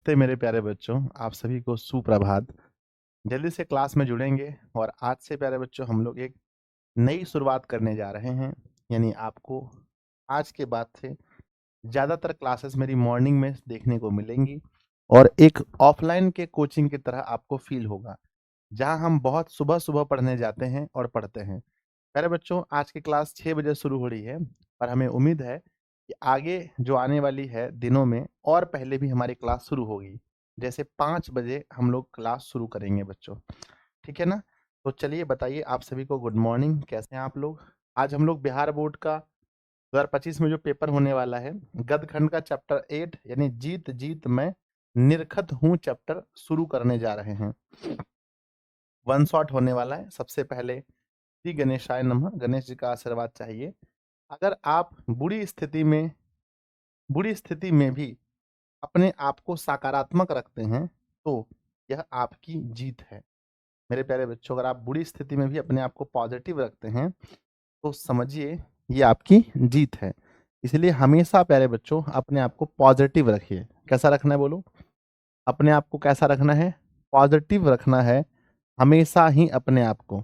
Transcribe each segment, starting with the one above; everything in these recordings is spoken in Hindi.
नमस्ते मेरे प्यारे बच्चों, आप सभी को सुप्रभात। जल्दी से क्लास में जुड़ेंगे और आज से प्यारे बच्चों हम लोग एक नई शुरुआत करने जा रहे हैं। यानी आपको आज के बाद से ज़्यादातर क्लासेस मेरी मॉर्निंग में देखने को मिलेंगी और एक ऑफलाइन के कोचिंग की तरह आपको फील होगा, जहां हम बहुत सुबह-सुबह पढ़ने जाते हैं और पढ़ते हैं। प्यारे बच्चों, आज की क्लास 6 बजे शुरू हो रही है, पर हमें उम्मीद है कि आगे जो आने वाली है दिनों में और पहले भी हमारी क्लास शुरू होगी। जैसे 5 बजे हम लोग क्लास शुरू करेंगे बच्चों, ठीक है ना? तो चलिए बताइए आप सभी को गुड मॉर्निंग, कैसे हैं आप लोग? आज हम लोग बिहार बोर्ड का 2025 में जो पेपर होने वाला है, गद्य खंड का चैप्टर 8 यानी जीत जीत मैं निरखत हूँ चैप्टर शुरू करने जा रहे हैं। वन शॉट होने वाला है। सबसे पहले श्री गणेशाय नमः, गणेश जी का आशीर्वाद चाहिए। अगर आप बुरी स्थिति में भी अपने आप को सकारात्मक रखते हैं, तो यह आपकी जीत है। मेरे प्यारे बच्चों, अगर आप बुरी स्थिति में भी अपने आप को पॉजिटिव रखते हैं, तो समझिए ये आपकी जीत है। इसलिए हमेशा प्यारे बच्चों अपने आप को पॉजिटिव रखिए। कैसा रखना है बोलो? अपने आप को कैसा रखना है? पॉजिटिव रखना है हमेशा ही अपने आप को।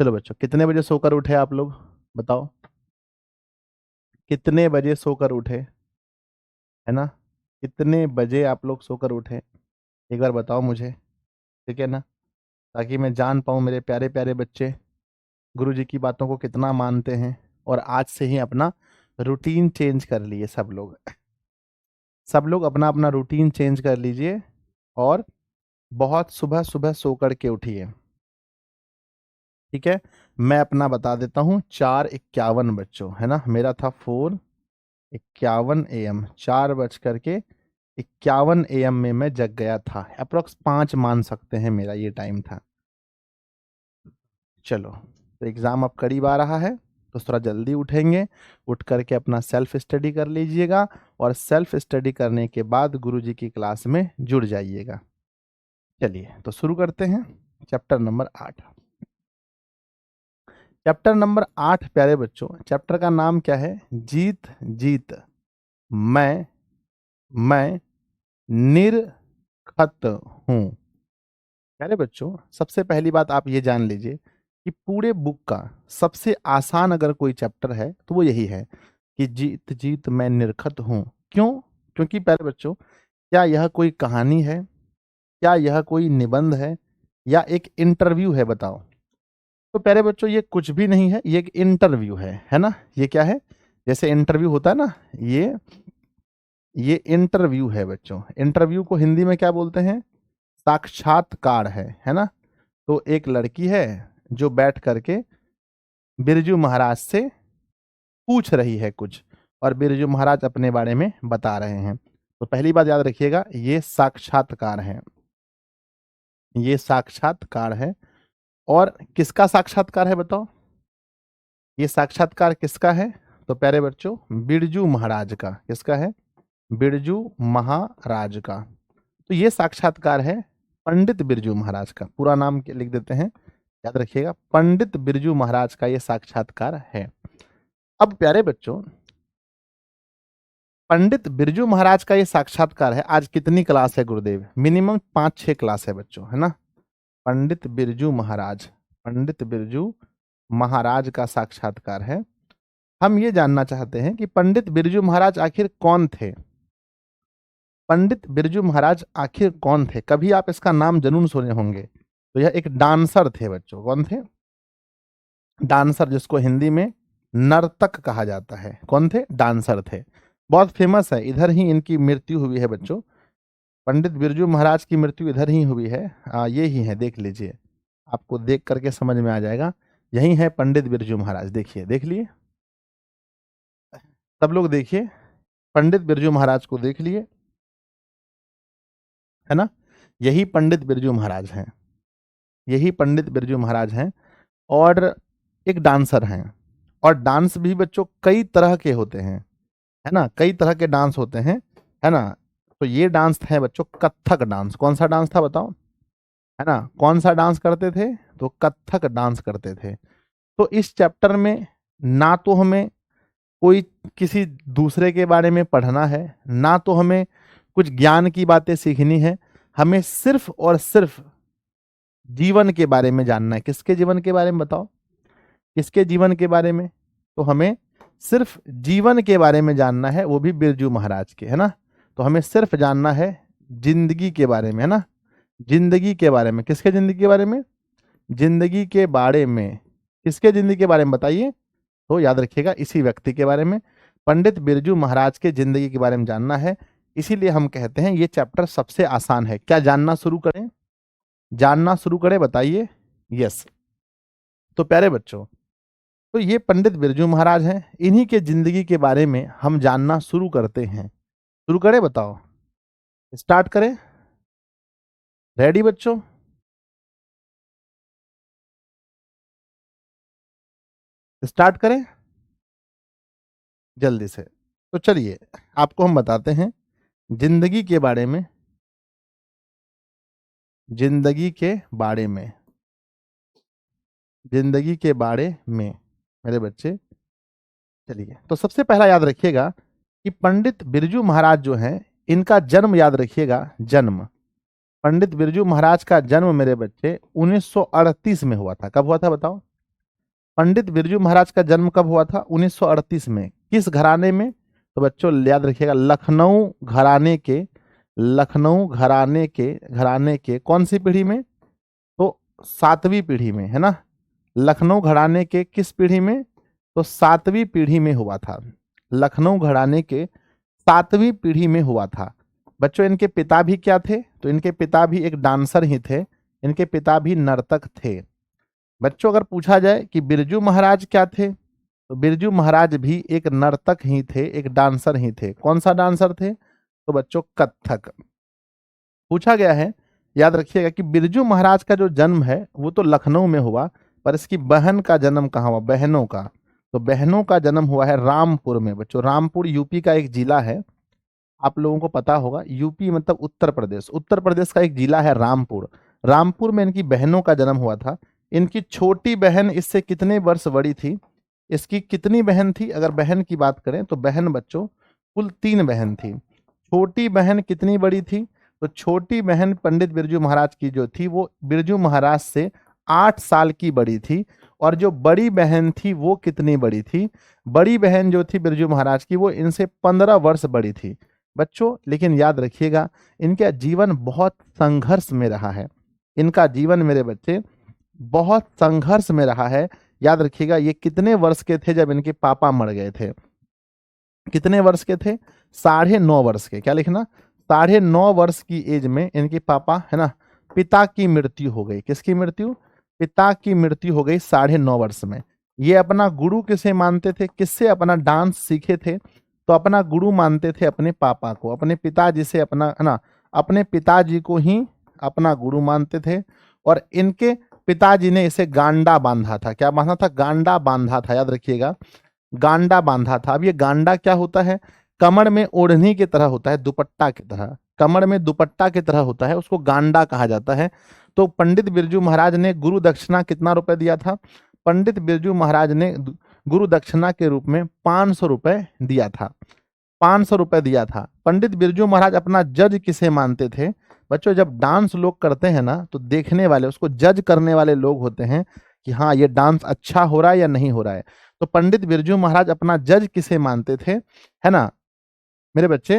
चलो बच्चों, कितने बजे सोकर उठे आप लोग? बताओ, कितने बजे सोकर उठे? है ना? कितने बजे आप लोग सोकर उठे? एक बार बताओ मुझे, ठीक है ना? ताकि मैं जान पाऊँ मेरे प्यारे-प्यारे बच्चे गुरुजी की बातों को कितना मानते हैं और आज से ही अपना रूटीन चेंज कर लिए सब लोग। सब लोग अपना-अपना रूटीन चेंज कर लीजिए और बहुत सुबह-सुबह सो कर के उठिए, ठीक है? मैं अपना बता देता हूँ 4:51 बच्चों, है ना? मेरा था 4:51 AM, 4 बज कर के 51 AM में मैं जग गया था। अप्रॉक्स 5 मान सकते हैं मेरा ये टाइम था। चलो, तो एग्ज़ाम अब करीब आ रहा है, तो थोड़ा जल्दी उठेंगे, उठ कर के अपना सेल्फ स्टडी कर लीजिएगा और सेल्फ स्टडी करने के बाद गुरुजी की क्लास में जुड़ जाइएगा। चलिए, तो शुरू करते हैं चैप्टर नंबर 8। चैप्टर नंबर 8 प्यारे बच्चों, चैप्टर का नाम क्या है? जीत जीत मैं मैं निरखत हूँ। प्यारे बच्चों, सबसे पहली बात आप ये जान लीजिए कि पूरे बुक का सबसे आसान अगर कोई चैप्टर है तो वो यही है कि जीत जीत मैं निरखत हूँ। क्यों? क्योंकि प्यारे बच्चों, क्या यह कोई कहानी है? क्या यह कोई निबंध है या एक इंटरव्यू है? बताओ। तो प्यारे बच्चों, ये कुछ भी नहीं है, ये एक इंटरव्यू है ना? ये क्या है? जैसे इंटरव्यू होता है ना, ये इंटरव्यू है बच्चों। इंटरव्यू को हिंदी में क्या बोलते हैं? साक्षात्कार है ना? तो एक लड़की है जो बैठ करके बिरजू महाराज से पूछ रही है कुछ और बिरजू महाराज अपने बारे में बता रहे हैं। तो पहली बात याद रखिएगा, ये साक्षात्कार है। ये साक्षात्कार है। और किसका साक्षात्कार है बताओ? ये साक्षात्कार किसका है? तो प्यारे बच्चों, बिरजू महाराज का। किसका है? बिरजू महाराज का। तो ये साक्षात्कार है पंडित बिरजू महाराज का। पूरा नाम लिख देते हैं, याद रखिएगा, पंडित बिरजू महाराज का ये साक्षात्कार है। अब प्यारे बच्चों, पंडित बिरजू महाराज का ये साक्षात्कार है। आज कितनी क्लास है गुरुदेव? मिनिमम 5-6 क्लास है बच्चों, है ना? पंडित बिरजू महाराज, पंडित बिरजू महाराज का साक्षात्कार है। हम ये जानना चाहते हैं कि पंडित बिरजू महाराज आखिर कौन थे? पंडित बिरजू महाराज आखिर कौन थे? कभी आप इसका नाम जरूर सुने होंगे। तो यह एक डांसर थे बच्चों। कौन थे? डांसर, जिसको हिंदी में नर्तक कहा जाता है। कौन थे? डांसर थे। बहुत फेमस है, इधर ही इनकी मृत्यु हुई है बच्चों। पंडित बिरजू महाराज की मृत्यु इधर ही हुई है। ये ही है, देख लीजिए, आपको देख करके समझ में आ जाएगा। यही है पंडित बिरजू महाराज। देखिए, देख लिए सब लोग, देखिए पंडित बिरजू महाराज को देख लिए, है ना? यही पंडित बिरजू महाराज हैं। यही पंडित बिरजू महाराज हैं और एक डांसर हैं। और डांस भी बच्चों कई तरह के होते हैं, है ना? कई तरह के डांस होते हैं, है ना? तो ये डांस है बच्चों कथक डांस। कौन सा डांस था बताओ? है ना? कौन सा डांस करते थे? तो कथक डांस करते थे। तो इस चैप्टर में ना तो हमें कोई किसी दूसरे के बारे में पढ़ना है, ना तो हमें कुछ ज्ञान की बातें सीखनी है, हमें सिर्फ और सिर्फ जीवन के बारे में जानना है। किसके जीवन के बारे में बताओ? किसके जीवन के बारे में? तो हमें सिर्फ जीवन के बारे में जानना है, वो भी बिरजू महाराज के, है ना। तो हमें सिर्फ जानना है जिंदगी के बारे में, है ना, जिंदगी के बारे में। किसके जिंदगी के बारे में? जिंदगी के बारे में। किसके जिंदगी के बारे में बताइए? तो याद रखिएगा, इसी व्यक्ति के बारे में, पंडित बिरजू महाराज के जिंदगी के बारे में जानना है। इसीलिए हम कहते हैं ये चैप्टर सबसे आसान है। क्या जानना शुरू करें? जानना शुरू करें, बताइए। यस। तो प्यारे बच्चों, तो ये पंडित बिरजू महाराज हैं, इन्हीं के जिंदगी के बारे में हम जानना शुरू करते हैं। शुरू करें, बताओ, स्टार्ट करें? रेडी बच्चों? स्टार्ट करें जल्दी से। तो चलिए आपको हम बताते हैं जिंदगी के बारे में, जिंदगी के बारे में, जिंदगी के बारे में मेरे बच्चे। चलिए, तो सबसे पहला याद रखिएगा कि पंडित बिरजू महाराज जो हैं, इनका जन्म याद रखिएगा, जन्म। पंडित बिरजू महाराज का जन्म मेरे बच्चे 1938 में हुआ था। कब हुआ था बताओ? पंडित बिरजू महाराज का जन्म कब हुआ था? 1938 में। किस घराने में? तो बच्चों याद रखिएगा, लखनऊ घराने के, लखनऊ घराने के कौन सी पीढ़ी में? तो 7वीं पीढ़ी में, है ना। लखनऊ घराने के किस पीढ़ी में? तो 7वीं पीढ़ी में हुआ था। लखनऊ घराने के 7वीं पीढ़ी में हुआ था। बच्चों इनके पिता भी क्या थे? तो इनके पिता भी एक डांसर ही थे, इनके पिता भी नर्तक थे। बच्चों अगर पूछा जाए कि बिरजू महाराज क्या थे, तो बिरजू महाराज भी एक नर्तक ही थे, एक डांसर ही थे। कौन सा डांसर थे? तो बच्चों कथक। पूछा गया है, याद रखिएगा कि बिरजू महाराज का जो जन्म है वो तो लखनऊ में हुआ, पर इसकी बहन का जन्म कहाँ हुआ? बहनों का। तो बहनों का जन्म हुआ है रामपुर में। बच्चों रामपुर यूपी का एक जिला है, आप लोगों को पता होगा। यूपी मतलब उत्तर प्रदेश, उत्तर प्रदेश का एक जिला है रामपुर। रामपुर में इनकी बहनों का जन्म हुआ था। इनकी छोटी बहन इससे कितने वर्ष बड़ी थी? इसकी कितनी बहन थी? अगर बहन की बात करें तो बहन बच्चों कुल 3 बहन थी। छोटी बहन कितनी बड़ी थी? तो छोटी बहन पंडित बिरजू महाराज की जो थी वो बिरजू महाराज से 8 साल की बड़ी थी। और जो बड़ी बहन थी वो कितनी बड़ी थी? बड़ी बहन जो थी बिरजू महाराज की वो इनसे 15 वर्ष बड़ी थी। बच्चों लेकिन याद रखिएगा, इनका जीवन बहुत संघर्ष में रहा है। इनका जीवन मेरे बच्चे बहुत संघर्ष में रहा है। याद रखिएगा, ये कितने वर्ष के थे जब इनके पापा मर गए थे? कितने वर्ष के थे? 9.5 वर्ष के। क्या लिखना? 9.5 वर्ष की एज में इनके पापा, है ना, पिता की मृत्यु हो गई। किसकी मृत्यु? पिता की मृत्यु हो गई 9.5 वर्ष में। ये अपना गुरु किसे मानते थे? किससे अपना डांस सीखे थे? तो अपना गुरु मानते थे अपने पापा को, अपने पिताजी से, अपना, है ना, अपने पिताजी को ही अपना गुरु मानते थे। और इनके पिताजी ने इसे गांडा बांधा था। क्या बांधा था? गांडा बांधा था। याद रखिएगा, गांडा बांधा था। अब ये गांडा क्या होता है? कमर में ओढ़नी की तरह होता है, दुपट्टा की तरह, कमर में दुपट्टा की तरह होता है, उसको गांडा कहा जाता है। तो पंडित बिरजू महाराज ने गुरु दक्षिणा कितना रुपए दिया था? पंडित बिरजू महाराज ने गुरु दक्षिणा के रूप में 500 रुपए दिया था। 500 रुपए दिया था। पंडित बिरजू महाराज अपना जज किसे मानते थे? बच्चों जब डांस लोग करते हैं ना, तो देखने वाले, उसको जज करने वाले लोग होते हैं कि हाँ ये डांस अच्छा हो रहा है या नहीं हो रहा है। तो पंडित बिरजू महाराज अपना जज किसे मानते थे, है ना मेरे बच्चे?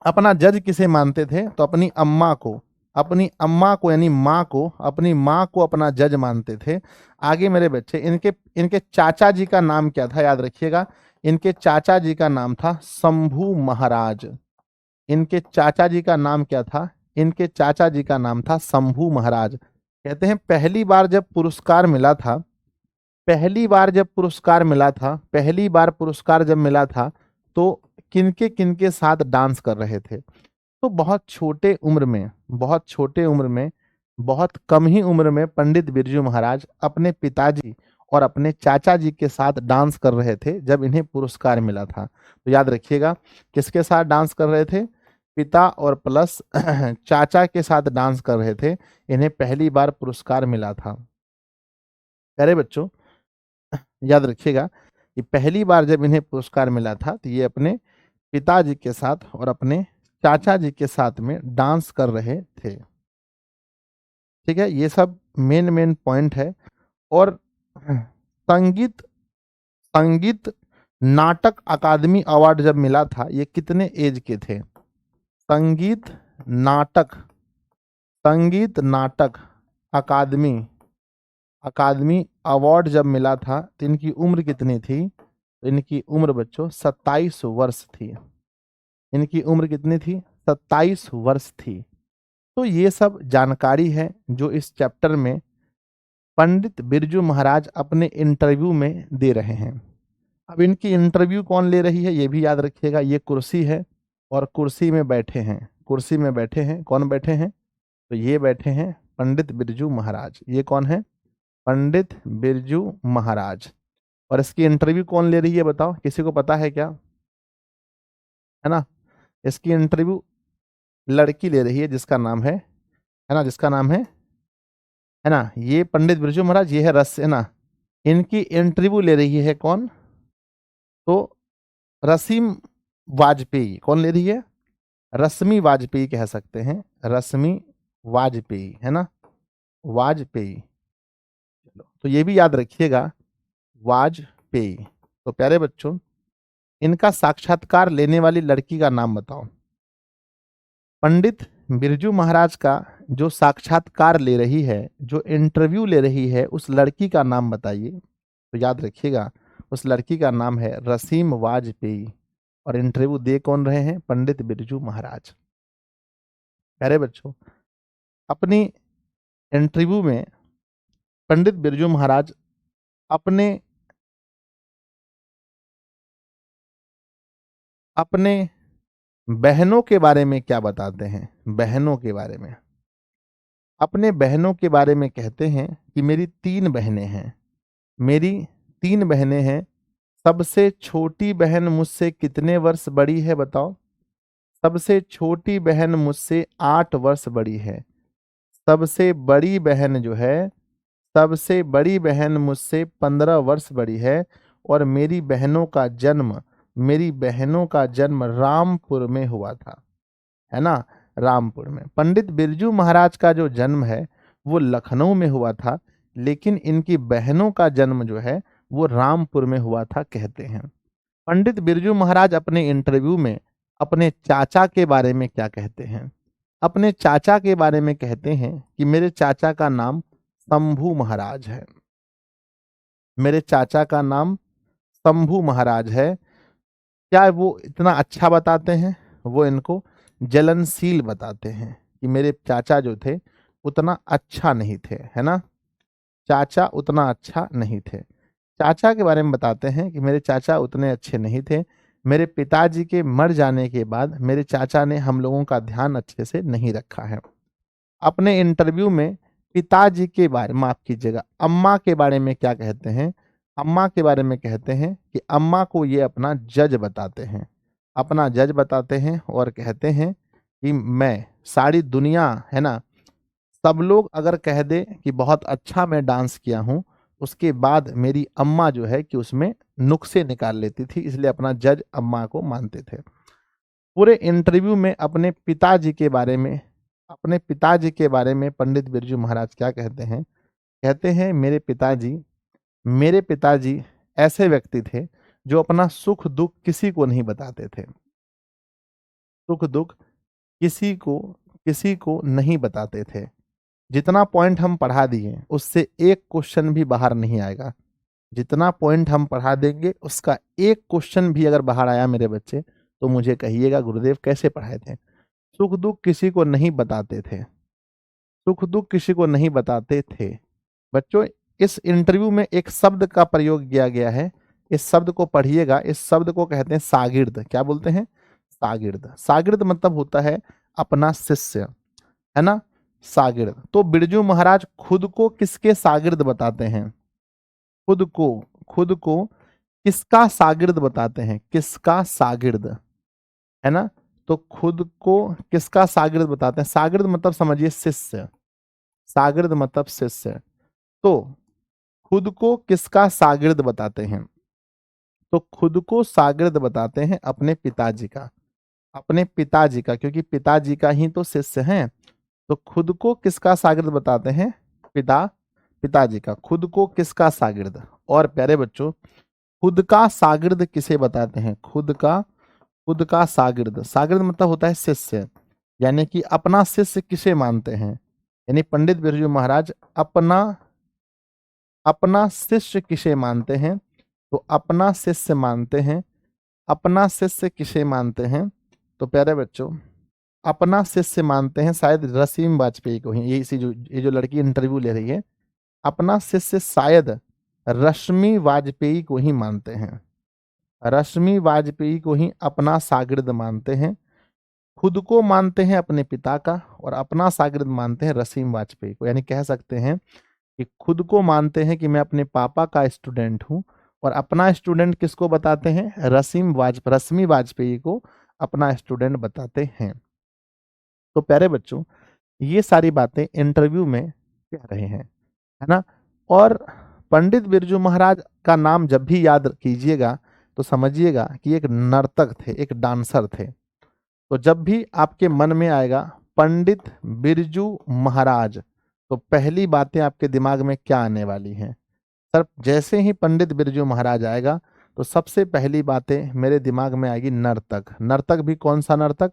अपना जज किसे मानते थे? तो अपनी अम्मा को, अपनी अम्मा को यानी माँ को, अपनी माँ को अपना जज मानते थे। आगे मेरे बच्चे, इनके इनके चाचा जी का नाम क्या था? याद रखिएगा, इनके चाचा जी का नाम था शंभू महाराज। इनके चाचा जी का नाम क्या था? इनके चाचा जी का नाम था शंभू महाराज। कहते हैं पहली बार जब पुरस्कार मिला था, पहली बार जब पुरस्कार मिला था, पहली बार पुरस्कार जब मिला था, तो किनके किनके साथ डांस कर रहे थे? तो बहुत छोटे उम्र में, बहुत छोटे उम्र में, बहुत कम ही उम्र में पंडित बिरजू महाराज अपने पिताजी और अपने चाचा जी के साथ डांस कर रहे थे जब इन्हें पुरस्कार मिला था। तो याद रखिएगा, किसके साथ डांस कर रहे थे? पिता और प्लस चाचा के साथ डांस कर रहे थे। इन्हें पहली बार पुरस्कार मिला था। अरे बच्चों याद रखिएगा कि पहली बार जब इन्हें पुरस्कार मिला था तो ये अपने पिताजी के साथ और अपने चाचा जी के साथ में डांस कर रहे थे। ठीक है, ये सब मेन मेन पॉइंट है। और संगीत संगीत नाटक अकादमी अवार्ड जब मिला था, ये कितने एज के थे? संगीत नाटक अकादमी अकादमी अवार्ड जब मिला था तो इनकी उम्र कितनी थी? तो इनकी उम्र बच्चों 27 वर्ष थी। इनकी उम्र कितनी थी? 27 वर्ष थी। तो ये सब जानकारी है जो इस चैप्टर में पंडित बिरजू महाराज अपने इंटरव्यू में दे रहे हैं। अब इनकी इंटरव्यू कौन ले रही है ये भी याद रखिएगा। ये कुर्सी है और कुर्सी में बैठे हैं। कुर्सी में बैठे हैं, कौन बैठे हैं? तो ये बैठे हैं पंडित बिरजू महाराज। ये कौन है? पंडित बिरजू महाराज। और इसकी इंटरव्यू कौन ले रही है बताओ, किसी को पता है क्या? है ना, इसकी इंटरव्यू लड़की ले रही है जिसका नाम है ना, जिसका नाम है ना, ये पंडित बिरजू महाराज, ये है रस, है ना। इनकी इंटरव्यू ले रही है कौन? तो रसीम वाजपेयी। कौन ले रही है? रश्मि वाजपेयी कह सकते हैं, रश्मि वाजपेयी, है ना, वाजपेयी। चलो, तो ये भी याद रखिएगा, वाजपेयी। तो प्यारे बच्चों, इनका साक्षात्कार लेने वाली लड़की का नाम बताओ। पंडित बिरजू महाराज का जो साक्षात्कार ले रही है, जो इंटरव्यू ले रही है, उस लड़की का नाम बताइए। तो याद रखिएगा, उस लड़की का नाम है रसीम वाजपेयी। और इंटरव्यू दे कौन रहे हैं? पंडित बिरजू महाराज। प्यारे बच्चों, अपनी इंटरव्यू में पंडित बिरजू महाराज अपने अपने बहनों के बारे में क्या बताते हैं? बहनों के बारे में, अपने बहनों के बारे में कहते हैं कि मेरी 3 बहनें हैं। मेरी 3 बहनें हैं। सबसे छोटी बहन मुझसे कितने वर्ष बड़ी है बताओ? सबसे छोटी बहन मुझसे 8 वर्ष बड़ी है। सबसे बड़ी बहन जो है, सबसे बड़ी बहन मुझसे 15 वर्ष बड़ी है। और मेरी बहनों का जन्म रामपुर में हुआ था, है ना, रामपुर में। पंडित बिरजू महाराज का जो जन्म है वो लखनऊ में हुआ था, लेकिन इनकी बहनों का जन्म जो है वो रामपुर में हुआ था कहते हैं। पंडित बिरजू महाराज अपने इंटरव्यू में अपने चाचा के बारे में क्या कहते हैं? अपने चाचा के बारे में कहते हैं कि मेरे चाचा का नाम शंभू महाराज है। मेरे चाचा का नाम शंभू महाराज है। क्या वो इतना अच्छा बताते हैं? वो इनको जलनशील बताते हैं कि मेरे चाचा जो थे उतना अच्छा नहीं थे, है ना, चाचा उतना अच्छा नहीं थे। चाचा के बारे में बताते हैं कि मेरे चाचा उतने अच्छे नहीं थे। मेरे पिताजी के मर जाने के बाद मेरे चाचा ने हम लोगों का ध्यान अच्छे से नहीं रखा है। अपने इंटरव्यू में पिताजी के बारे, माफ कीजिएगा, अम्मा के बारे में क्या कहते हैं? अम्मा के बारे में कहते हैं कि अम्मा को ये अपना जज बताते हैं, अपना जज बताते हैं। और कहते हैं कि मैं सारी दुनिया, है ना, सब लोग अगर कह दे कि बहुत अच्छा मैं डांस किया हूँ, उसके बाद मेरी अम्मा जो है कि उसमें नुक्से निकाल लेती थी, इसलिए अपना जज अम्मा को मानते थे। पूरे इंटरव्यू में अपने पिताजी के बारे में पंडित बिरजू महाराज क्या कहते हैं? कहते हैं मेरे पिताजी ऐसे व्यक्ति थे जो अपना सुख दुख किसी को नहीं बताते थे। सुख दुख किसी को नहीं बताते थे। जितना पॉइंट हम पढ़ा दिए उससे एक क्वेश्चन भी बाहर नहीं आएगा। जितना पॉइंट हम पढ़ा देंगे उसका एक क्वेश्चन भी अगर बाहर आया मेरे बच्चे, तो मुझे कहिएगा गुरुदेव कैसे पढ़ाए थे। सुख दुख किसी को नहीं बताते थे। सुख दुख किसी को नहीं बताते थे। बच्चों, इस इंटरव्यू में एक शब्द का प्रयोग किया गया है, इस शब्द को पढ़िएगा। इस शब्द को कहते हैं शागिर्द। क्या बोलते हैं? शागिर्द। शागिर्द मतलब होता है अपना शिष्य, है ना, शागिर्द। तो बिरजू महाराज खुद को किसके शागिर्द बताते हैं? खुद को किसका शागिर्द बताते हैं? किसका शागिर्द, है ना। तो खुद को किसका शागिर्द बताते हैं? शागिर्द मतलब समझिए शिष्य, शागिर्द मतलब शिष्य। तो खुद को किसका शागिर्द बताते हैं? तो खुद को शागिर्द बताते हैं अपने पिताजी का, अपने पिताजी का, क्योंकि पिताजी का ही तो शिष्य हैं। तो खुद को किसका शागिर्द बताते हैं? पिताजी का। खुद को किसका शागिर्द? और प्यारे बच्चों, खुद का शागिर्द किसे बताते हैं? खुद का शागिर्द, शागिर्द मतलब होता है शिष्य, यानी कि अपना शिष्य किसे मानते हैं? यानी पंडित बिरजू महाराज अपना अपना शिष्य किसे मानते हैं? तो अपना शिष्य मानते हैं, अपना शिष्य किसे मानते हैं? तो प्यारे बच्चों, अपना शिष्य मानते हैं शायद रसीम वाजपेयी को ही। ये जो लड़की इंटरव्यू ले रही है, अपना शिष्य शायद रश्मि वाजपेयी को ही मानते हैं, रश्मि वाजपेयी को ही अपना शागिर्द मानते हैं। खुद को मानते हैं अपने पिता का, और अपना शागिर्द मानते हैं रसीम वाजपेयी को। यानी कह सकते हैं कि खुद को मानते हैं कि मैं अपने पापा का स्टूडेंट हूं, और अपना स्टूडेंट किसको बताते हैं? रश्मि वाजपेयी को अपना स्टूडेंट बताते हैं। तो प्यारे बच्चों, ये सारी बातें इंटरव्यू में कह रहे हैं, है ना। और पंडित बिरजू महाराज का नाम जब भी याद कीजिएगा तो समझिएगा कि एक नर्तक थे, एक डांसर थे। तो जब भी आपके मन में आएगा पंडित बिरजू महाराज, तो पहली बातें आपके दिमाग में क्या आने वाली हैं? सर, जैसे ही पंडित बिरजू महाराज आएगा तो सबसे पहली बातें मेरे दिमाग में आएगी नर्तक। नर्तक भी कौन सा नर्तक?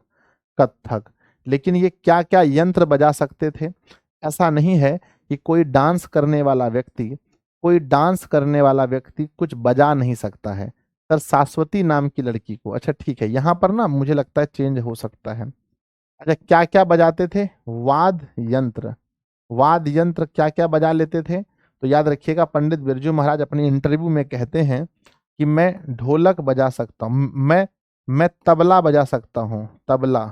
कथक। लेकिन ये क्या क्या यंत्र बजा सकते थे? ऐसा नहीं है कि कोई डांस करने वाला व्यक्ति कुछ बजा नहीं सकता है। सर, शाश्वती नाम की लड़की को, अच्छा ठीक है, यहाँ पर ना मुझे लगता है चेंज हो सकता है। अच्छा, क्या क्या बजाते थे? वाद यंत्र क्या क्या बजा लेते थे? तो याद रखिएगा, पंडित बिरजू महाराज अपनी इंटरव्यू में कहते हैं कि मैं ढोलक बजा सकता हूँ, मैं तबला बजा सकता हूँ, तबला,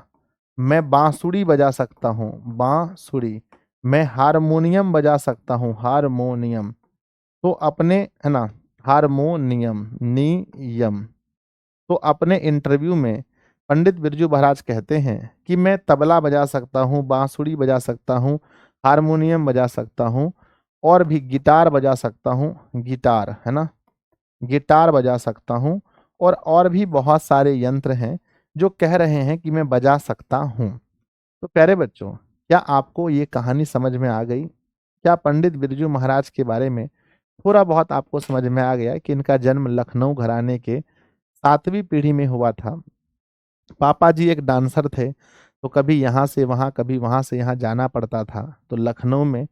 मैं बांसुरी बजा सकता हूँ, बांसुरी, मैं हारमोनियम बजा सकता हूँ, हारमोनियम। तो अपने, है ना, हारमोनियम, नियम। तो अपने इंटरव्यू में पंडित बिरजू महाराज कहते हैं कि मैं तबला बजा सकता हूँ, बांसुरी बजा सकता हूँ, हारमोनियम बजा सकता हूँ, और भी गिटार बजा सकता हूँ, गिटार, है ना, गिटार बजा सकता हूँ, और भी बहुत सारे यंत्र हैं जो कह रहे हैं कि मैं बजा सकता हूँ। तो प्यारे बच्चों, क्या आपको ये कहानी समझ में आ गई? क्या पंडित बिरजू महाराज के बारे में थोड़ा बहुत आपको समझ में आ गया कि इनका जन्म लखनऊ घराने के 7वीं पीढ़ी में हुआ था? पापा जी एक डांसर थे, तो कभी यहाँ से वहाँ, कभी वहाँ से यहाँ जाना पड़ता था। तो लखनऊ में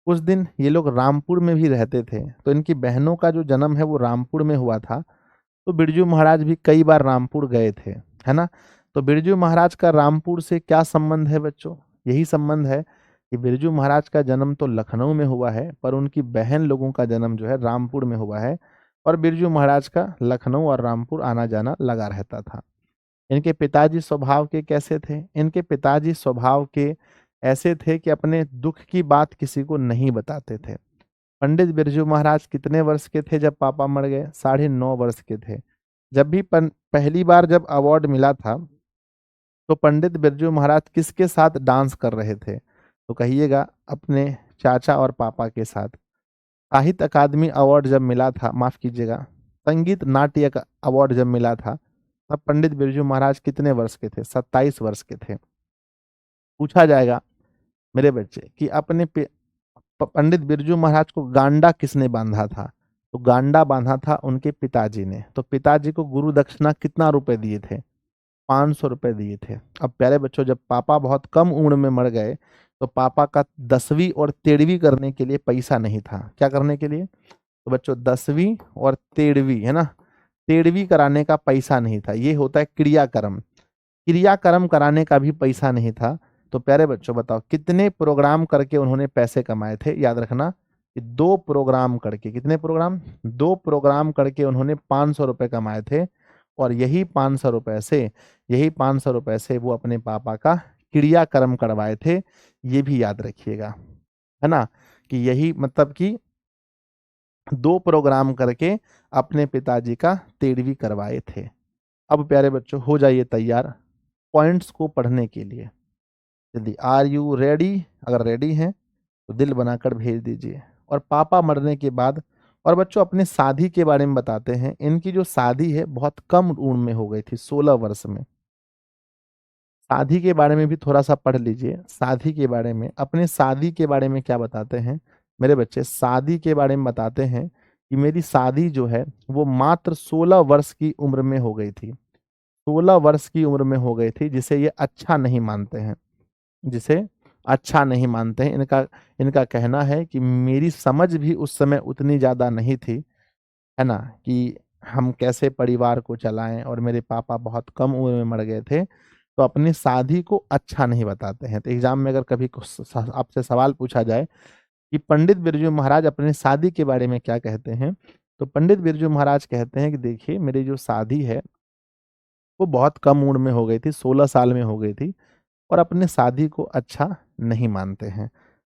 कुछ दिन ये लोग रामपुर में भी रहते थे। तो इनकी बहनों का जो जन्म है वो रामपुर में हुआ था। तो बिरजू महाराज भी कई बार रामपुर गए थे, है ना। तो बिरजू महाराज का रामपुर से क्या संबंध है बच्चों? यही संबंध है कि बिरजू महाराज का जन्म तो लखनऊ में हुआ है, पर उनकी बहन लोगों का जन्म जो है रामपुर में हुआ है, और बिरजू महाराज का लखनऊ और रामपुर आना जाना लगा रहता था। इनके पिताजी स्वभाव के कैसे थे? इनके पिताजी स्वभाव के ऐसे थे कि अपने दुख की बात किसी को नहीं बताते थे। पंडित बिरजू महाराज कितने वर्ष के थे जब पापा मर गए? 9.5 वर्ष के थे। जब भी पहली बार जब अवार्ड मिला था, तो पंडित बिरजू महाराज किसके साथ डांस कर रहे थे? तो कहिएगा, अपने चाचा और पापा के साथ। साहित्य अकादमी अवार्ड जब मिला था, माफ कीजिएगा, संगीत नाट्य अवार्ड जब मिला था, तब पंडित बिरजू महाराज कितने वर्ष के थे? 27 वर्ष के थे। पूछा जाएगा मेरे बच्चे कि पंडित बिरजू महाराज को गांडा किसने बांधा था? तो गांडा बांधा था उनके पिताजी ने। तो पिताजी को गुरु दक्षिणा कितना रुपए दिए थे? 500 रुपए दिए थे। अब प्यारे बच्चों, जब पापा बहुत कम उम्र में मर गए, तो पापा का 10वीं और 13वीं करने के लिए पैसा नहीं था। क्या करने के लिए? तो बच्चों, 10वीं और 13वीं, है ना, 13वीं कराने का पैसा नहीं था। ये होता है क्रियाक्रम, क्रियाक्रम कराने का भी पैसा नहीं था। तो प्यारे बच्चों, बताओ कितने प्रोग्राम करके उन्होंने पैसे कमाए थे? याद रखना कि 2 प्रोग्राम करके, कितने प्रोग्राम? 2 प्रोग्राम करके उन्होंने 500 रुपए कमाए थे। और यही 500 रुपए से वो अपने पापा का क्रियाक्रम करवाए थे। ये भी याद रखिएगा, है ना, कि यही मतलब कि 2 प्रोग्राम करके अपने पिताजी का 13वीं करवाए थे। अब प्यारे बच्चों, हो जाइए तैयार पॉइंट्स को पढ़ने के लिए। जल्दी, आर यू रेडी? अगर रेडी हैं तो दिल बनाकर भेज दीजिए। और पापा मरने के बाद और बच्चों अपनी शादी के बारे में बताते हैं। इनकी जो शादी है बहुत कम उम्र में हो गई थी, 16 वर्ष में। शादी के बारे में भी थोड़ा-सा पढ़ लीजिए। शादी के बारे में, अपनी शादी के बारे में क्या बताते हैं मेरे बच्चे? शादी के बारे में बताते हैं कि मेरी शादी जो है वो मात्र 16 वर्ष की उम्र में हो गई थी। 16 वर्ष की उम्र में हो गई थी, जिसे ये अच्छा नहीं मानते हैं, जिसे अच्छा नहीं मानते हैं। इनका इनका कहना है कि मेरी समझ भी उस समय उतनी ज़्यादा नहीं थी, है ना? कि हम कैसे परिवार को चलाएँ, और मेरे पापा बहुत कम उम्र में मर गए थे, तो अपनी शादी को अच्छा नहीं बताते हैं। तो एग्ज़ाम में अगर कभी कुछ आपसे सवाल पूछा जाए कि पंडित बिरजू महाराज अपनी शादी के बारे में क्या कहते हैं? तो पंडित बिरजू महाराज कहते हैं कि देखिए मेरी जो शादी है, वो बहुत कम उम्र में हो गई थी, 16 साल में हो गई थी, और अपने शादी को अच्छा नहीं मानते हैं।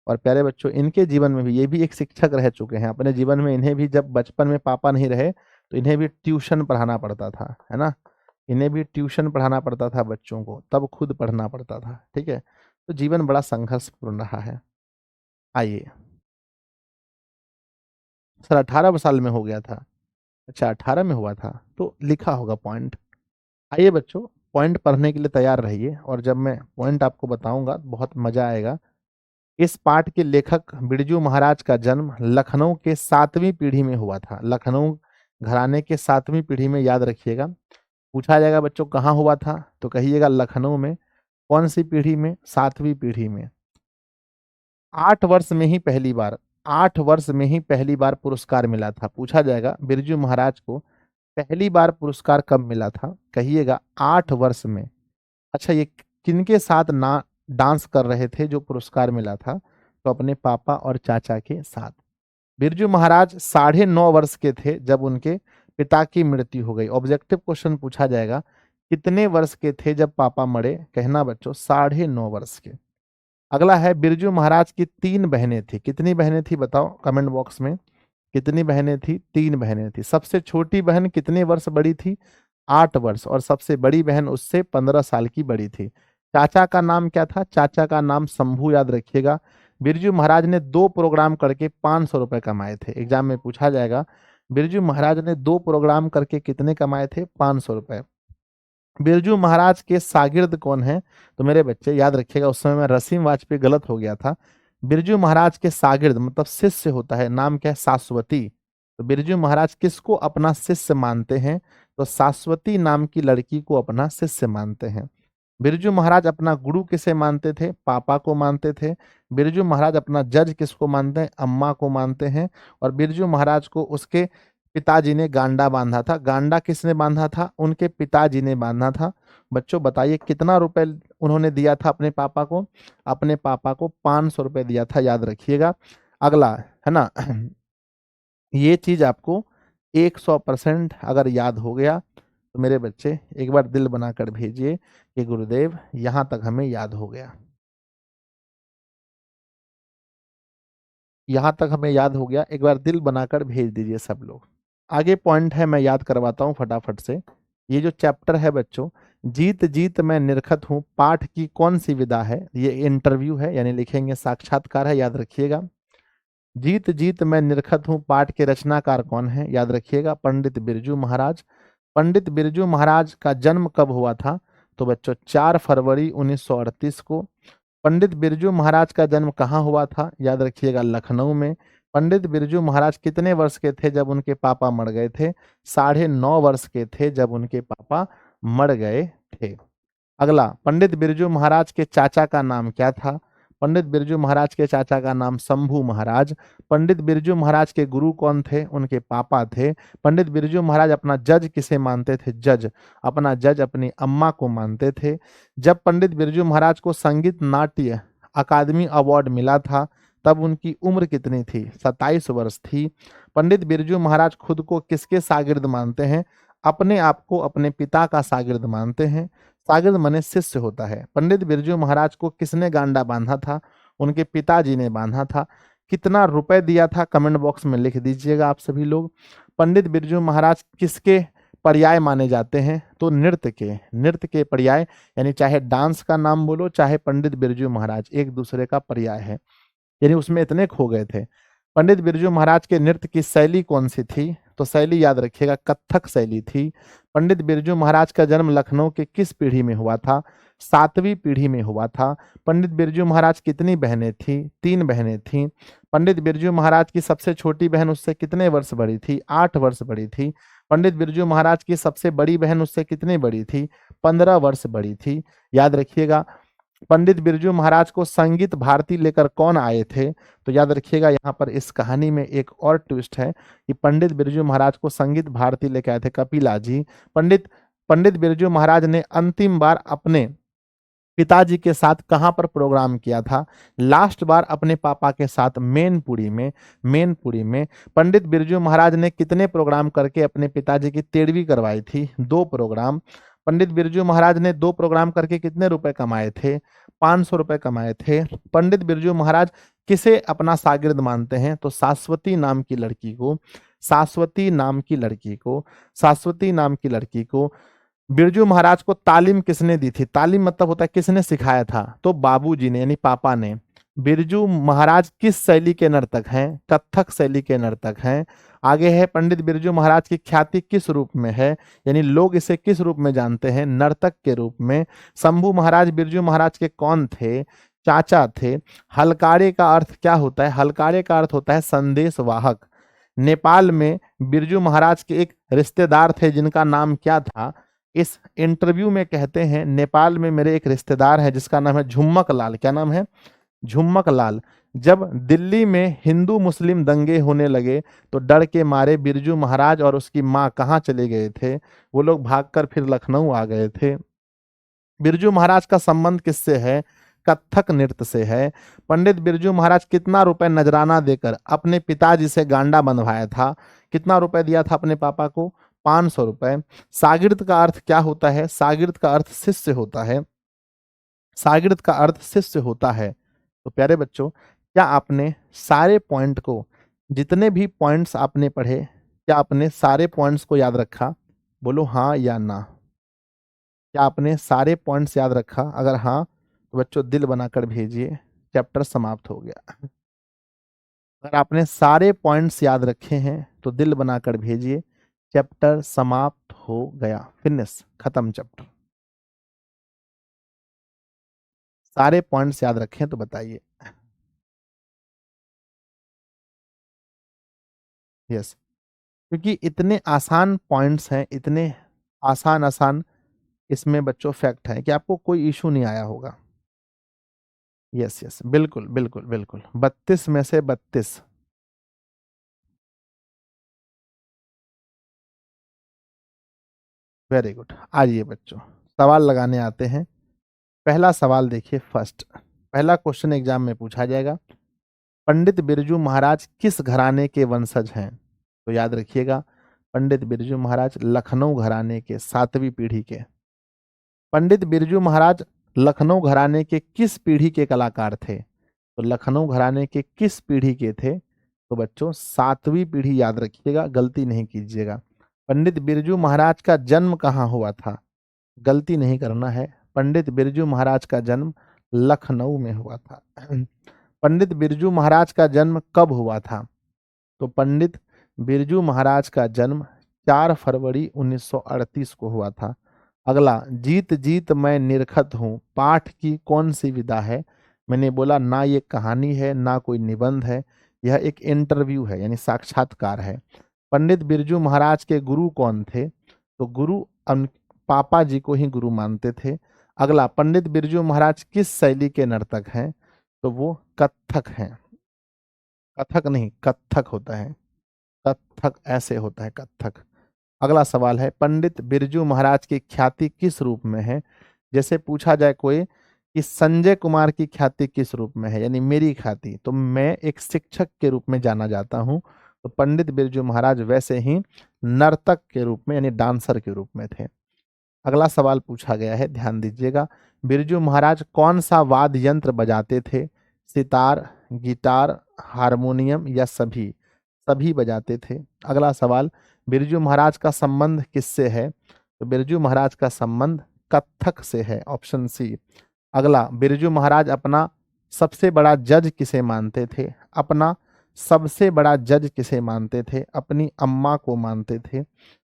और प्यारे बच्चों, इनके जीवन में भी ये भी एक शिक्षक रह चुके हैं। अपने जीवन में इन्हें भी जब बचपन में पापा नहीं रहे, तो इन्हें भी ट्यूशन पढ़ाना पड़ता था, है ना? इन्हें भी ट्यूशन पढ़ाना पड़ता था बच्चों को, तब खुद पढ़ना पड़ता था, ठीक है? तो जीवन बड़ा संघर्षपूर्ण रहा है। आइए, सर 18 साल में हो गया था। अच्छा 18 में हुआ था, तो लिखा होगा पॉइंट। आइए बच्चों, पॉइंट पढ़ने के लिए तैयार रहिए, और जब मैं पॉइंट आपको बताऊँगा बहुत मज़ा आएगा। इस पाठ के लेखक बिरजू महाराज का जन्म लखनऊ के 7वीं पीढ़ी में हुआ था। लखनऊ घराने के 7वीं पीढ़ी में, याद रखिएगा। पूछा जाएगा बच्चों कहाँ हुआ था, तो कहिएगा लखनऊ में। कौन-सी पीढ़ी में? 7वीं पीढ़ी में। 8 वर्ष में ही पहली बार 8 वर्ष में ही पहली बार पुरस्कार मिला था। पूछा जाएगा बिरजू महाराज को पहली बार पुरस्कार कब मिला था? कहिएगा 8 वर्ष में। अच्छा, ये किनके साथ ना डांस कर रहे थे जो पुरस्कार मिला था? तो अपने पापा और चाचा के साथ। बिरजू महाराज 9.5 वर्ष के थे जब उनके पिता की मृत्यु हो गई। ऑब्जेक्टिव क्वेश्चन पूछा जाएगा, कितने वर्ष के थे जब पापा मरे? कहना बच्चों 9.5 वर्ष के। अगला है, बिरजू महाराज की 3 बहनें थी। कितनी बहनें थी बताओ कमेंट बॉक्स में। कितनी बहनें थी? 3 बहनें थी। सबसे छोटी बहन कितने वर्ष बड़ी थी? 8 वर्ष, और सबसे बड़ी बहन उससे 15 साल की बड़ी थी। चाचा का नाम क्या था? चाचा का नाम शंभू, याद रखिएगा। बिरजू महाराज ने 2 प्रोग्राम करके 500 रुपए कमाए थे। एग्जाम में पूछा जाएगा, बिरजू महाराज ने 2 प्रोग्राम करके कितने कमाए थे? 500 रुपए। बिरजू महाराज के शागिर्द कौन हैं? तो मेरे बच्चे याद रखिएगा, उस समय में रसीम वाजपेयी गलत हो गया था। बिरजू महाराज के शागिर्द मतलब शिष्य होता है, नाम क्या है? शाश्वती। तो बिरजू महाराज किसको अपना शिष्य मानते हैं? तो शाश्वती नाम की लड़की को अपना शिष्य मानते हैं। बिरजू महाराज अपना गुरु किसे मानते थे? पापा को मानते थे। बिरजू महाराज अपना जज किसको मानते हैं? अम्मा को मानते हैं। और बिरजू महाराज को उसके पिताजी ने गांडा बांधा था। गांडा किसने बांधा था? उनके पिताजी ने बांधा था। बच्चों बताइए कितना रुपए उन्होंने दिया था अपने पापा को? अपने पापा को 500 रुपए दिया था, याद रखिएगा। अगला है ना, ये चीज आपको 100% अगर याद हो गया तो मेरे बच्चे एक बार दिल बनाकर भेजिए कि गुरुदेव यहाँ तक हमें याद हो गया। यहाँ तक हमें याद हो गया, एक बार दिल बनाकर भेज दीजिए सब लोग। आगे पॉइंट है, मैं याद करवाता हूँ फटाफट से। ये जो चैप्टर है बच्चों, जीत जीत मैं निरखत हूँ, पाठ की कौन सी विधा है? ये इंटरव्यू है, यानी लिखेंगे साक्षात्कार है, याद रखिएगा। जीत जीत मैं निरखत हूँ, पाठ के रचनाकार कौन है? याद रखिएगा, पंडित बिरजू महाराज। पंडित बिरजू महाराज का जन्म कब हुआ था? तो बच्चों 4 फरवरी 1938 को। पंडित बिरजू महाराज का जन्म कहाँ हुआ था? याद रखिएगा, लखनऊ में। पंडित बिरजू महाराज कितने वर्ष के थे जब उनके पापा मर गए थे? 9.5 वर्ष के थे जब उनके पापा मर गए थे। अगला, पंडित बिरजू महाराज के चाचा का नाम क्या था? पंडित बिरजू महाराज के चाचा का नाम शंभू महाराज। पंडित बिरजू महाराज के गुरु कौन थे? उनके पापा थे। पंडित बिरजू महाराज अपना जज किसे मानते थे? जज, अपना जज अपनी अम्मा को मानते थे। जब पंडित बिरजू महाराज को संगीत नाट्य अकादमी अवार्ड मिला था तब उनकी उम्र कितनी थी? 27 वर्ष थी। पंडित बिरजू महाराज खुद को किसके शागिर्द मानते हैं? अपने आप को अपने पिता का शागिर्द मानते हैं। शागिर्द माने शिष्य होता है। पंडित बिरजू महाराज को किसने गांडा बांधा था? उनके पिताजी ने बांधा था। कितना रुपए दिया था? कमेंट बॉक्स में लिख दीजिएगा आप सभी लोग। पंडित बिरजू महाराज किसके पर्याय माने जाते हैं? तो नृत्य के पर्याय, यानी चाहे डांस का नाम बोलो चाहे पंडित बिरजू महाराज, एक दूसरे का पर्याय है, यानी उसमें इतने खो गए थे। पंडित बिरजू महाराज के नृत्य की शैली कौन सी थी? तो शैली याद रखिएगा, कथक शैली थी। पंडित बिरजू महाराज का जन्म लखनऊ के किस पीढ़ी में हुआ था? 7वीं पीढ़ी में हुआ था। पंडित बिरजू महाराज कितनी बहनें थी? 3 बहनें थीं। पंडित बिरजू महाराज की सबसे छोटी बहन उससे कितने वर्ष बड़ी थी? 8 वर्ष बड़ी थी। पंडित बिरजू महाराज की सबसे बड़ी बहन उससे कितनी बड़ी थी? 15 वर्ष बड़ी थी। याद रखिएगा, पंडित बिरजू महाराज को संगीत भारती लेकर कौन आए थे? तो याद रखिएगा, यहाँ पर इस कहानी में एक और ट्विस्ट है कि पंडित बिरजू महाराज को संगीत भारती लेकर आए थे कपिला जी। पंडित पंडित बिरजू महाराज ने अंतिम बार अपने पिताजी के साथ कहाँ पर प्रोग्राम किया था? लास्ट बार अपने पापा के साथ मेनपुरी में। पंडित बिरजू महाराज ने कितने प्रोग्राम करके अपने पिताजी की तेरहवीं करवाई थी? 2 प्रोग्राम। पंडित बिरजू महाराज ने 2 प्रोग्राम करके कितने रुपए कमाए थे? 500 रुपए कमाए थे। पंडित बिरजू महाराज किसे अपना शागिर्द मानते हैं? तो शाश्वती नाम की लड़की को, शाश्वती नाम की लड़की को बिरजू महाराज को तालीम किसने दी थी? तालीम मतलब होता है किसने सिखाया था? तो बाबूजी ने, यानी पापा ने। बिरजू महाराज किस शैली के नर्तक हैं? कथक शैली के नर्तक हैं। आगे है, पंडित बिरजू महाराज की ख्याति किस रूप में है? यानी लोग इसे किस रूप में जानते हैं? नर्तक के रूप में। शंभू महाराज बिरजू महाराज के कौन थे? चाचा थे। हलकारे का अर्थ क्या होता है? हलकारे का अर्थ होता है संदेश वाहक। नेपाल में बिरजू महाराज के एक रिश्तेदार थे जिनका नाम क्या था? इस इंटरव्यू में कहते हैं, नेपाल में मेरे एक रिश्तेदार है जिसका नाम है झुम्मक लाल। क्या नाम है? झुम्मक लाल। जब दिल्ली में हिंदू मुस्लिम दंगे होने लगे तो डर के मारे बिरजू महाराज और उसकी माँ कहाँ चले गए थे? वो लोग भागकर फिर लखनऊ आ गए थे। बिरजू महाराज का संबंध किससे है? कथक नृत्य से है। पंडित बिरजू महाराज कितना रुपए नजराना देकर अपने पिताजी से गांडा बंधवाया था? कितना रुपए दिया था अपने पापा को? 500 रुपए। शागिर्द का अर्थ क्या होता है? शागिर्द का अर्थ शिष्य होता है। शागिर्द का अर्थ शिष्य होता है। तो प्यारे बच्चों, क्या आपने सारे पॉइंट को, जितने भी पॉइंट्स आपने पढ़े, क्या आपने सारे पॉइंट्स को याद रखा? बोलो हाँ या ना। क्या आपने सारे पॉइंट्स याद रखा? अगर हाँ तो बच्चों दिल बनाकर भेजिए, चैप्टर समाप्त हो गया। अगर आपने सारे पॉइंट्स याद रखे हैं तो दिल बनाकर भेजिए, चैप्टर समाप्त हो गया, फिनिश, खत्म चैप्टर। सारे पॉइंट्स याद रखें तो बताइए। यस, क्योंकि इतने आसान पॉइंट्स हैं, इतने आसान आसान इसमें बच्चों फैक्ट है कि आपको कोई इशू नहीं आया होगा। यस यस, बिल्कुल बिल्कुल बिल्कुल, 32 में से 32। Very good. आइए बच्चों, सवाल लगाने आते हैं। पहला सवाल देखिए, फर्स्ट पहला क्वेश्चन एग्जाम में पूछा जाएगा, पंडित बिरजू महाराज किस घराने के वंशज हैं? तो याद रखिएगा, पंडित बिरजू महाराज लखनऊ घराने के 7वीं पीढ़ी के। पंडित बिरजू महाराज लखनऊ घराने के किस पीढ़ी के कलाकार थे? तो लखनऊ घराने के किस पीढ़ी के थे? तो बच्चों 7वीं पीढ़ी याद रखिएगा, गलती नहीं कीजिएगा। पंडित बिरजू महाराज का जन्म कहाँ हुआ था? गलती नहीं करना है, पंडित बिरजू महाराज का जन्म लखनऊ में हुआ था। पंडित बिरजू महाराज का जन्म कब हुआ था? तो पंडित बिरजू महाराज का जन्म 4 फरवरी 1938 को हुआ था। अगला, जीत जीत मैं निरखत हूँ, पाठ की कौन सी विधा है? मैंने बोला ना ये कहानी है ना कोई निबंध है, यह एक इंटरव्यू है, यानी साक्षात्कार है। पंडित बिरजू महाराज के गुरु कौन थे? तो गुरु पापा जी को ही गुरु मानते थे। अगला, पंडित बिरजू महाराज किस शैली के नर्तक हैं? तो वो कथक हैं। कथक नहीं, कथक होता है, कथक ऐसे होता है, कथक। अगला सवाल है, पंडित बिरजू महाराज की ख्याति किस रूप में है? जैसे पूछा जाए कोई कि संजय कुमार की ख्याति किस रूप में है, यानी मेरी ख्याति, तो मैं एक शिक्षक के रूप में जाना जाता हूँ। तो पंडित बिरजू महाराज वैसे ही नर्तक के रूप में, यानी डांसर के रूप में थे। अगला सवाल पूछा गया है, ध्यान दीजिएगा, बिरजू महाराज कौन सा वाद्य यंत्र बजाते थे? सितार, गिटार, हारमोनियम या सभी? सभी बजाते थे। अगला सवाल, बिरजू महाराज का संबंध किससे है? तो बिरजू महाराज का संबंध कथक से है, ऑप्शन सी। अगला, बिरजू महाराज अपना सबसे बड़ा जज किसे मानते थे? अपना सबसे बड़ा जज किसे मानते थे? अपनी अम्मा को मानते थे।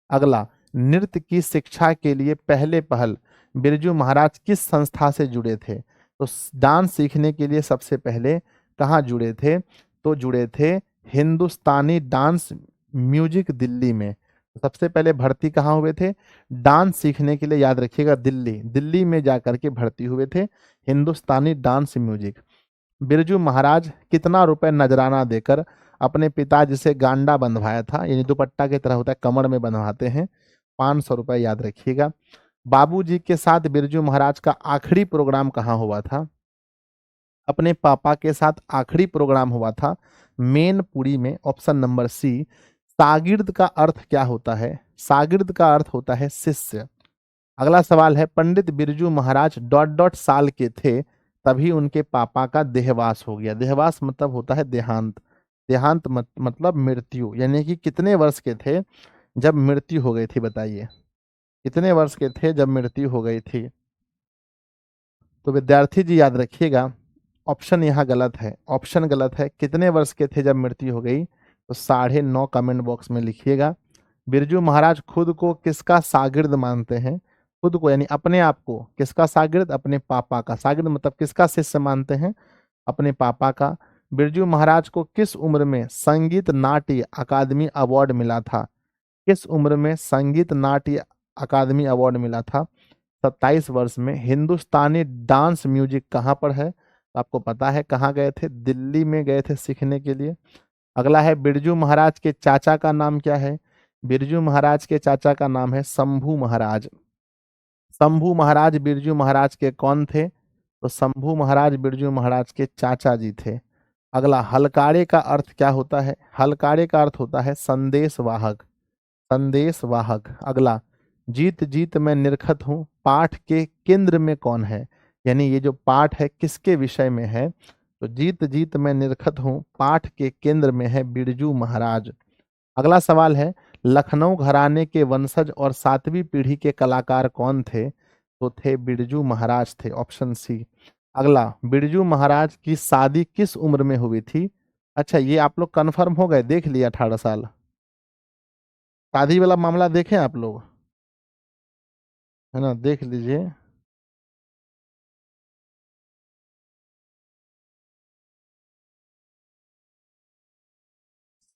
अगला, नृत्य की शिक्षा के लिए पहले पहल बिरजू महाराज किस संस्था से जुड़े थे? तो डांस सीखने के लिए सबसे पहले कहाँ जुड़े थे? तो जुड़े थे हिंदुस्तानी डांस म्यूजिक दिल्ली में। तो सबसे पहले भर्ती कहाँ हुए थे? डांस सीखने के लिए, याद रखिएगा, दिल्ली दिल्ली में जाकर के भर्ती हुए थे, हिंदुस्तानी डांस म्यूजिक। बिरजू महाराज कितना रुपए नजराना देकर अपने पिताजी से गांडा बंधवाया था? यानी दुपट्टा की तरह होता है, कमर में बंधवाते हैं। 500 रुपए, याद रखिएगा। बाबूजी के साथ बिरजू महाराज का आखिरी प्रोग्राम कहाँ हुआ था? अपने पापा के साथ आखिरी प्रोग्राम हुआ था मेनपुरी में, ऑप्शन नंबर सी। शागिर्द का अर्थ क्या होता है? शागिर्द का अर्थ होता है शिष्य। अगला सवाल है, पंडित बिरजू महाराज डॉट डॉट साल के थे तभी उनके पापा का देहवास हो गया। देहवास मतलब होता है देहांत। देहांत मतलब मृत्यु, यानी कि कितने वर्ष के थे जब मृत्यु हो गई थी? बताइए, कितने वर्ष के थे जब मृत्यु हो गई थी? तो विद्यार्थी जी याद रखिएगा, ऑप्शन यहाँ गलत है, ऑप्शन गलत है। कितने वर्ष के थे जब मृत्यु हो गई? तो 9.5 कमेंट बॉक्स में लिखिएगा। बिरजू महाराज खुद को किसका शागिर्द मानते हैं? खुद को यानी अपने आप को किसका शागिर्द? अपने पापा का। शागिर्द मतलब किसका शिष्य मानते हैं? अपने पापा का। बिरजू महाराज को किस उम्र में संगीत नाट्य अकादमी अवार्ड मिला था? किस उम्र में संगीत नाट्य अकादमी अवार्ड मिला था? 27 वर्ष में। हिंदुस्तानी डांस म्यूजिक कहाँ पर है? तो आपको पता है कहाँ गए थे? दिल्ली में गए थे सीखने के लिए। अगला है, बिरजू महाराज के चाचा का नाम क्या है? बिरजू महाराज के चाचा का नाम है शंभू महाराज। शंभू महाराज बिरजू महाराज के कौन थे? तो शंभू महाराज बिरजू महाराज के चाचा जी थे। अगला, हलकारे का अर्थ क्या होता है? हलकारे का अर्थ होता है संदेश वाहक। संदेश वाहक। अगला, जीत जीत मैं निरखत हूँ पाठ के केंद्र में कौन है? यानी ये जो पाठ है किसके विषय में है? तो जीत जीत मैं निरखत हूँ पाठ के केंद्र में है बिरजू महाराज। अगला सवाल है, लखनऊ घराने के वंशज और 7वीं पीढ़ी के कलाकार कौन थे? तो थे बिरजू महाराज थे, ऑप्शन सी। अगला, बिरजू महाराज की शादी किस उम्र में हुई थी? अच्छा, ये आप लोग कंफर्म हो गए, देख लिया 18 साल? शादी वाला मामला देखें आप लोग, है ना, देख लीजिए।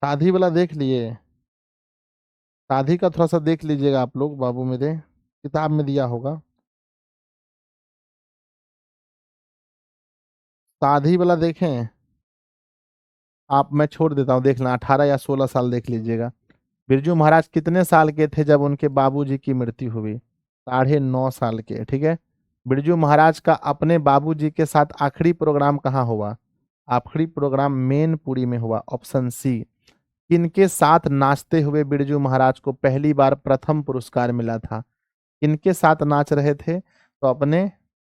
शादी वाला देख लिए? शादी का थोड़ा सा देख लीजिएगा आप लोग, बाबू मेरे किताब में दिया होगा। शादी वाला देखें आप, मैं छोड़ देता हूँ, देखना 18 या 16 साल देख लीजिएगा। बिरजू महाराज कितने साल के थे जब उनके बाबूजी की मृत्यु हुई? 9.5 साल के, ठीक है। बिरजू महाराज का अपने बाबूजी के साथ आखिरी प्रोग्राम कहाँ हुआ? आखिरी प्रोग्राम मेनपुरी में हुआ, ऑप्शन सी। किनके साथ नाचते हुए बिरजू महाराज को पहली बार प्रथम पुरस्कार मिला था? किनके साथ नाच रहे थे? तो अपने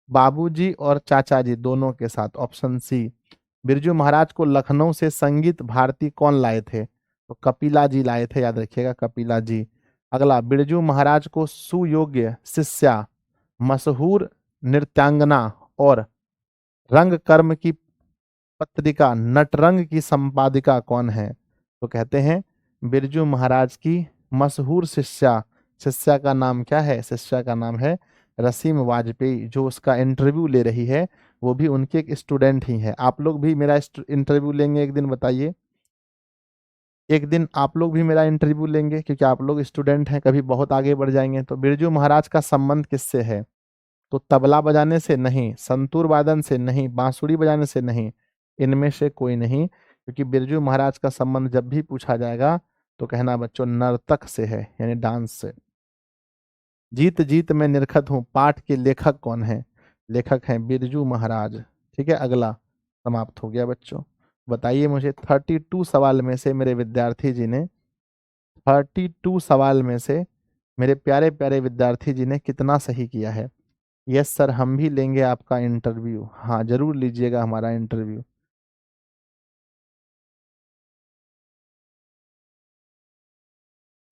बाबूजी और चाचा जी दोनों के साथ, ऑप्शन सी। बिरजू महाराज को लखनऊ से संगीत भारती कौन लाए थे? तो कपिला जी लाए थे, याद रखिएगा, कपिला जी। अगला, बिरजू महाराज को सुयोग्य शिष्या, मशहूर नृत्यांगना और रंगकर्म की पत्रिका नटरंग की संपादिका कौन है? तो कहते हैं बिरजू महाराज की मशहूर शिष्या। शिष्या का नाम क्या है? शिष्या का नाम है रसीम वाजपेयी। जो उसका इंटरव्यू ले रही है वो भी उनके एक स्टूडेंट ही है। आप लोग भी मेरा इंटरव्यू लेंगे एक दिन? बताइए, एक दिन आप लोग भी मेरा इंटरव्यू लेंगे, क्योंकि आप लोग स्टूडेंट हैं, कभी बहुत आगे बढ़ जाएंगे। तो बिरजू महाराज का संबंध किससे है? तो तबला बजाने से नहीं, संतूर वादन से नहीं, बांसुरी बजाने से नहीं, इनमें से कोई नहीं। क्योंकि बिरजू महाराज का संबंध जब भी पूछा जाएगा तो कहना बच्चों नर्तक से है, यानी डांस से। जीत जीत मैं निरखत हूँ पाठ के लेखक कौन है? लेखक हैं बिरजू महाराज। ठीक है, अगला समाप्त हो गया बच्चों। बताइए मुझे, 32 सवाल में से मेरे विद्यार्थी जी ने, 32 सवाल में से मेरे प्यारे प्यारे विद्यार्थी जी ने कितना सही किया है? यस सर, हम भी लेंगे आपका इंटरव्यू। हाँ, जरूर लीजिएगा हमारा इंटरव्यू।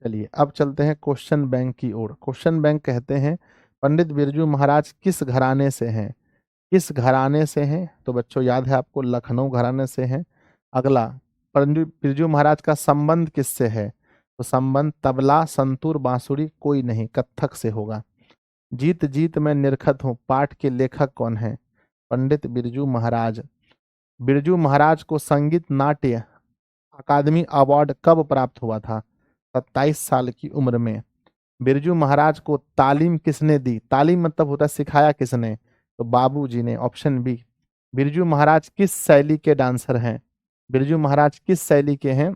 चलिए अब चलते हैं क्वेश्चन बैंक की ओर। क्वेश्चन बैंक कहते हैं, पंडित बिरजू महाराज किस घराने से हैं? किस घराने से हैं? तो बच्चों याद है आपको, लखनऊ घराने से हैं। अगला, बिरजू महाराज का संबंध किससे है? तो संबंध तबला, संतूर, बांसुरी कोई नहीं, कत्थक से होगा। जीत जीत मैं निरखत हूँ पाठ के लेखक कौन है? पंडित बिरजू महाराज। बिरजू महाराज को संगीत नाट्य अकादमी अवार्ड कब प्राप्त हुआ था? 27 साल की उम्र में। बिरजू महाराज को तालीम किसने दी? तालीम मतलब होता है सिखाया किसने? तो बाबूजी ने, ऑप्शन बी। बिरजू महाराज किस शैली के डांसर हैं? बिरजू महाराज किस शैली के हैं?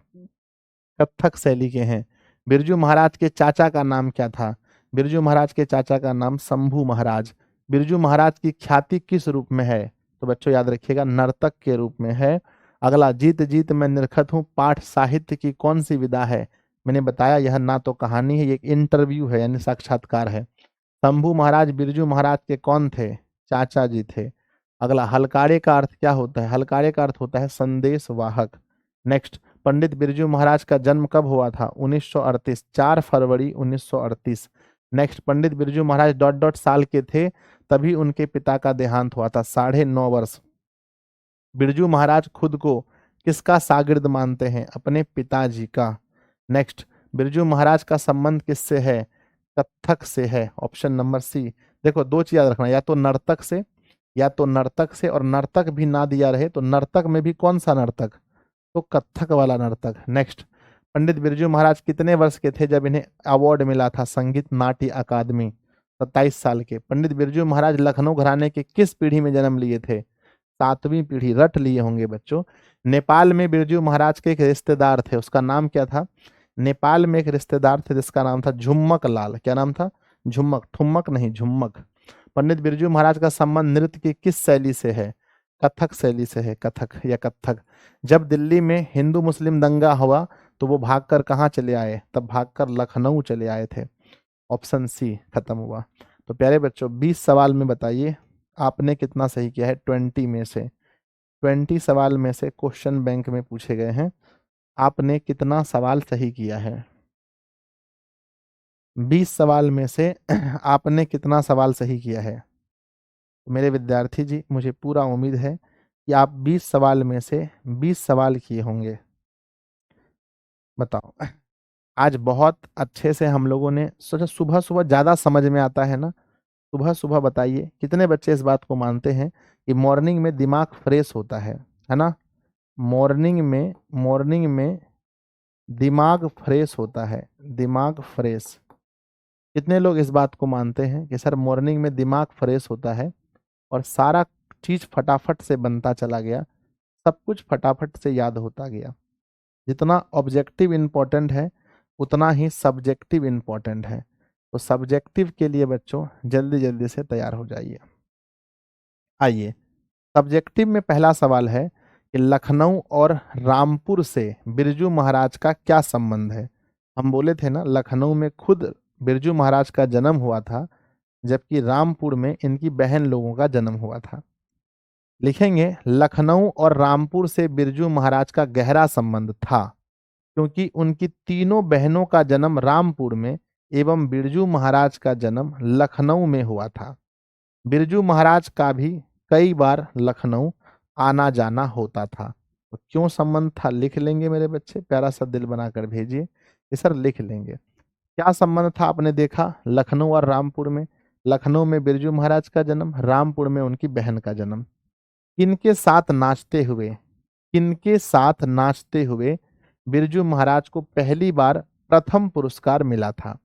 कथक शैली के हैं। बिरजू महाराज के चाचा का नाम क्या था? बिरजू महाराज के चाचा का नाम शंभू महाराज। बिरजू महाराज की ख्याति किस रूप में है? तो बच्चों याद रखिएगा, नर्तक के रूप में है। अगला, जीत जीत मैं निरखत हूँ पाठ साहित्य की कौन सी विधा है? मैंने बताया यह ना तो कहानी है, ये एक इंटरव्यू है यानी साक्षात्कार है। शंभू महाराज बिरजू महाराज के कौन थे? चाचा जी थे। अगला, हलकारे का अर्थ क्या होता है? हलकारे का अर्थ होता है संदेश वाहक। नेक्स्ट, पंडित बिरजू महाराज का जन्म कब हुआ था? 1938, 4 फरवरी 1938। Next, Pandit Birju Maharaj dot dot साल के थे तभी उनके पिता का देहांत हुआ था, 9.5 वर्ष। बिरजू महाराज खुद को किसका शागिर्द मानते हैं? अपने पिताजी का। नेक्स्ट, बिरजू महाराज का संबंध किससे है? कथक से है, ऑप्शन नंबर सी। देखो दो चीज याद रखना, या तो नर्तक से, या तो नर्तक से, और नर्तक भी ना दिया रहे तो नर्तक में भी कौन सा नर्तक? तो कथक वाला नर्तक। नेक्स्ट, पंडित बिरजू महाराज कितने वर्ष के थे जब इन्हें अवार्ड मिला था संगीत नाट्य अकादमी? 27 साल के। पंडित बिरजू महाराज लखनऊ घराने के किस पीढ़ी में जन्म लिए थे? 7वीं पीढ़ी, रट लिए होंगे बच्चों। नेपाल में बिरजू महाराज के एक रिश्तेदार थे, उसका नाम क्या था? नेपाल में एक रिश्तेदार थे जिसका नाम था झुम्मक लाल। क्या नाम था? झुम्मक, ठुम्मक नहीं, झुम्मक। पंडित बिरजू महाराज का संबंध नृत्य की किस शैली से है? कथक शैली से है, कथक या कथक। जब दिल्ली में हिंदू मुस्लिम दंगा हुआ तो वो भागकर कहाँ चले आए? तब भागकर लखनऊ चले आए थे, ऑप्शन सी। खत्म हुआ। तो प्यारे बच्चों, 20 सवाल में बताइए आपने कितना सही किया है? 20 में से 20 सवाल में से क्वेश्चन बैंक में पूछे गए हैं, आपने कितना सवाल सही किया है? 20 सवाल में से आपने कितना सवाल सही किया है? मेरे विद्यार्थी जी, मुझे पूरा उम्मीद है कि आप 20 सवाल में से 20 सवाल किए होंगे। बताओ, आज बहुत अच्छे से हम लोगों ने सोचा, सुबह सुबह ज़्यादा समझ में आता है ना। सुबह सुबह बताइए कितने बच्चे इस बात को मानते हैं कि मॉर्निंग में दिमाग फ्रेश होता है ना? मॉर्निंग में दिमाग फ्रेश होता है, दिमाग फ्रेश। कितने लोग इस बात को मानते हैं कि सर मॉर्निंग में दिमाग फ्रेश होता है और सारा चीज फटाफट से बनता चला गया, सब कुछ फटाफट से याद होता गया। जितना ऑब्जेक्टिव इम्पोर्टेंट है उतना ही सब्जेक्टिव इम्पोर्टेंट है। तो सब्जेक्टिव के लिए बच्चों जल्दी जल्दी से तैयार हो जाइए। आइए, सब्जेक्टिव में पहला सवाल है कि लखनऊ और रामपुर से बिरजू महाराज का क्या संबंध है? हम बोले थे ना, लखनऊ में खुद बिरजू महाराज का जन्म हुआ था, जबकि रामपुर में इनकी बहन लोगों का जन्म हुआ था। लिखेंगे, लखनऊ और रामपुर से बिरजू महाराज का गहरा संबंध था क्योंकि उनकी तीनों बहनों का जन्म रामपुर में एवं बिरजू महाराज का जन्म लखनऊ में हुआ था। बिरजू महाराज का भी कई बार लखनऊ आना जाना होता था। तो क्यों संबंध था? लिख लेंगे मेरे बच्चे, प्यारा सा दिल बनाकर भेजिए कि सर लिख लेंगे। क्या संबंध था आपने देखा लखनऊ और रामपुर में? लखनऊ में बिरजू महाराज का जन्म, रामपुर में उनकी बहन का जन्म। किनके साथ नाचते हुए, किनके साथ नाचते हुए बिरजू महाराज को पहली बार प्रथम पुरस्कार मिला था?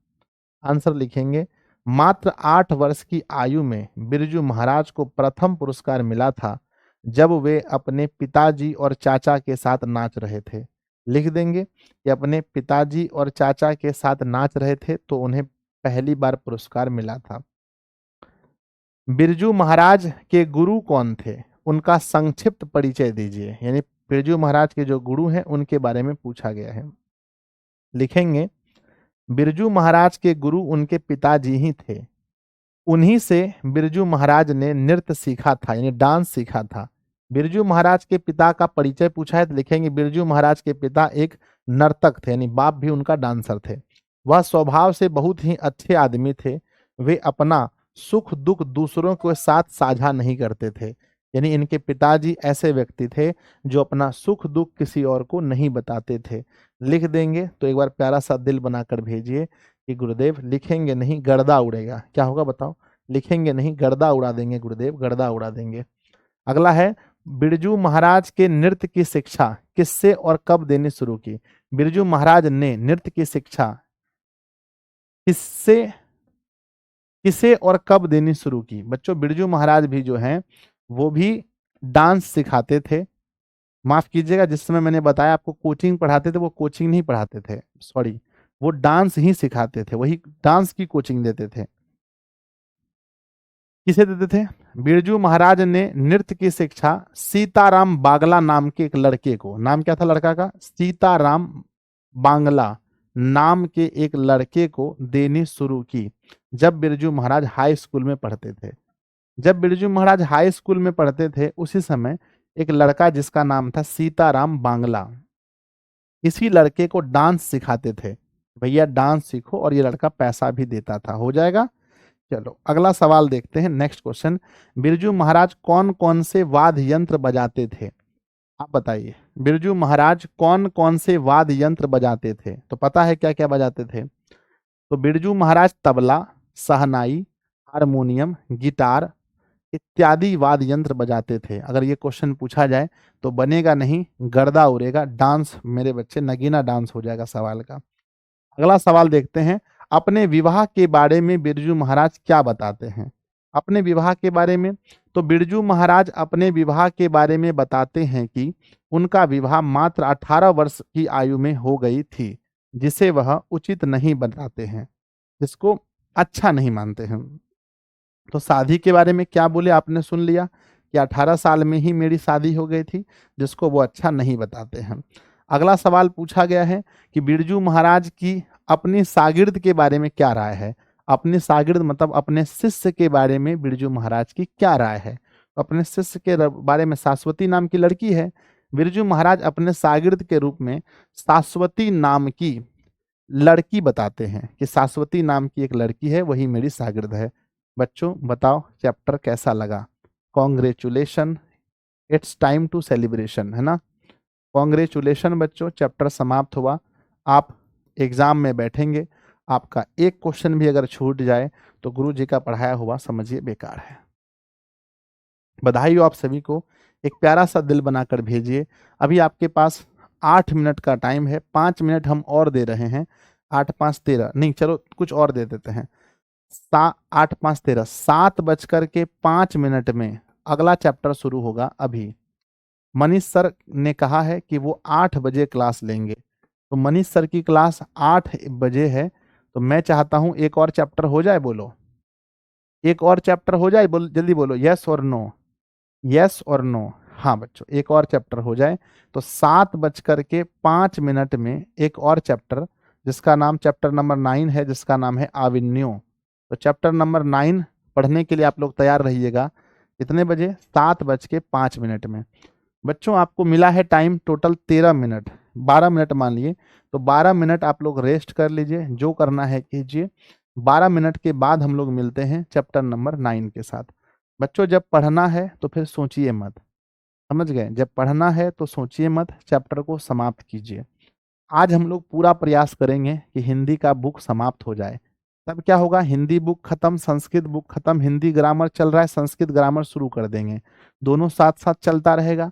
आंसर लिखेंगे, मात्र 8 वर्ष की आयु में बिरजू महाराज को प्रथम पुरस्कार मिला था जब वे अपने पिताजी और चाचा के साथ नाच रहे थे। लिख देंगे कि अपने पिताजी और चाचा के साथ नाच रहे थे तो उन्हें पहली बार पुरस्कार मिला था। बिरजू महाराज के गुरु कौन थे? उनका संक्षिप्त परिचय दीजिए। यानी बिरजू महाराज के जो गुरु हैं उनके बारे में पूछा गया है। लिखेंगे, बिरजू महाराज के गुरु उनके पिताजी ही थे। उन्हीं से बिरजू महाराज ने नृत्य सीखा था, यानी डांस सीखा था। बिरजू महाराज के पिता का परिचय पूछा है तो लिखेंगे, बिरजू महाराज के पिता एक नर्तक थे, यानी बाप भी उनका डांसर थे। वह स्वभाव से बहुत ही अच्छे आदमी थे। वे अपना सुख दुख दूसरों के साथ साझा नहीं करते थे। यानी इनके पिताजी ऐसे व्यक्ति थे जो अपना सुख दुख किसी और को नहीं बताते थे। लिख देंगे तो एक बार प्यारा सा दिल बनाकर भेजिए कि गुरुदेव लिखेंगे नहीं गर्दा उड़ेगा। क्या होगा बताओ? लिखेंगे नहीं गर्दा उड़ा देंगे गुरुदेव, गर्दा उड़ा देंगे। अगला है, बिरजू महाराज के नृत्य की शिक्षा किससे और कब देनी शुरू की? बिरजू महाराज ने नृत्य की शिक्षा किससे, किसे और कब देनी शुरू की? बच्चों बिरजू महाराज भी जो हैं वो भी डांस सिखाते थे। माफ कीजिएगा, जिस समय मैंने बताया आपको कोचिंग पढ़ाते थे, वो कोचिंग नहीं पढ़ाते थे, सॉरी, वो डांस ही सिखाते थे, वही डांस की कोचिंग देते थे। किसे देते थे? बिरजू महाराज ने नृत्य की शिक्षा सीताराम बांगला नाम के एक लड़के को। नाम क्या था लड़का का? सीताराम बांगला नाम के एक लड़के को देनी शुरू की जब बिरजू महाराज हाई स्कूल में पढ़ते थे। जब बिरजू महाराज हाई स्कूल में पढ़ते थे उसी समय एक लड़का जिसका नाम था सीताराम बांगला, इसी लड़के को डांस सिखाते थे। भैया डांस सीखो, और ये लड़का पैसा भी देता था। हो जाएगा। चलो अगला सवाल देखते हैं, नेक्स्ट क्वेश्चन। बिरजू महाराज कौन कौन से वाद्य यंत्र बजाते थे? आप बताइए, बिरजू महाराज कौन कौन से वाद्य यंत्र बजाते थे? तो पता है क्या क्या बजाते थे? तो बिरजू महाराज तबला, शहनाई, हारमोनियम, गिटार इत्यादि वाद्य यंत्र बजाते थे। अगर ये क्वेश्चन पूछा जाए तो बनेगा नहीं, गर्दा उड़ेगा, डांस मेरे बच्चे नगीना डांस हो जाएगा सवाल का। अगला सवाल देखते हैं, अपने विवाह के बारे में बिरजू महाराज क्या बताते हैं? अपने विवाह के बारे में तो बिरजू महाराज अपने विवाह के बारे में बताते हैं कि उनका विवाह मात्र 18 वर्ष की आयु में हो गई थी, जिसे वह उचित नहीं बताते हैं, जिसको अच्छा नहीं मानते हैं। तो शादी के बारे में क्या बोले आपने सुन लिया कि 18 साल में ही मेरी शादी हो गई थी, जिसको वो अच्छा नहीं बताते हैं। अगला सवाल पूछा गया है कि बिरजू महाराज की अपनी शागिर्द के बारे में क्या राय है? अपने शागिर्द मतलब अपने शिष्य के बारे में बिरजू महाराज की क्या राय है? अपने शिष्य के बारे में शाश्वती नाम की लड़की है, बिरजू महाराज अपने शागिर्द के रूप में शाश्वती नाम की लड़की बताते हैं कि शाश्वती नाम की एक लड़की है, वही मेरी शागिर्द है। बच्चों बताओ चैप्टर कैसा लगा? Congratulation, it's time to celebration, है ना? कॉन्ग्रेचुलेशन बच्चों, चैप्टर समाप्त हुआ। आप एग्जाम में बैठेंगे, आपका एक क्वेश्चन भी अगर छूट जाए तो गुरु जी का पढ़ाया हुआ समझिए बेकार है। बधाई हो आप सभी को। एक प्यारा सा दिल बनाकर भेजिए। अभी आपके पास 8 मिनट का टाइम है, 5 मिनट हम और दे रहे हैं। 8 5 13, नहीं चलो कुछ और दे देते हैं। 8 5 13, 7:05 में अगला चैप्टर शुरू होगा। अभी मनीष सर ने कहा है कि वो 8 बजे क्लास लेंगे, तो मनीष सर की क्लास 8 बजे है, तो मैं चाहता हूं एक और चैप्टर हो जाए। बोलो एक और चैप्टर हो जाए, जल्दी बोलो, यस और नो, यस और नो। हाँ बच्चों एक और चैप्टर हो जाए, तो 7:05 में एक और चैप्टर, जिसका नाम चैप्टर नंबर 9 है, जिसका नाम है आविन्यो। तो चैप्टर नंबर 9 पढ़ने के लिए आप लोग तैयार रहिएगा। कितने बजे? 7:05 में। बच्चों आपको मिला है टाइम टोटल 13 मिनट, 12 मिनट मान लिए, तो 12 मिनट आप लोग रेस्ट कर लीजिए, जो करना है कीजिए। 12 मिनट के बाद हम लोग मिलते हैं चैप्टर नंबर 9 के साथ। बच्चों जब पढ़ना है तो फिर सोचिए मत, समझ गए? जब पढ़ना है तो सोचिए मत, चैप्टर को समाप्त कीजिए। आज हम लोग पूरा प्रयास करेंगे कि हिंदी का बुक समाप्त हो जाए। तब क्या होगा? हिंदी बुक खत्म, संस्कृत बुक खत्म, हिंदी ग्रामर चल रहा है, संस्कृत ग्रामर शुरू कर देंगे, दोनों साथ साथ चलता रहेगा।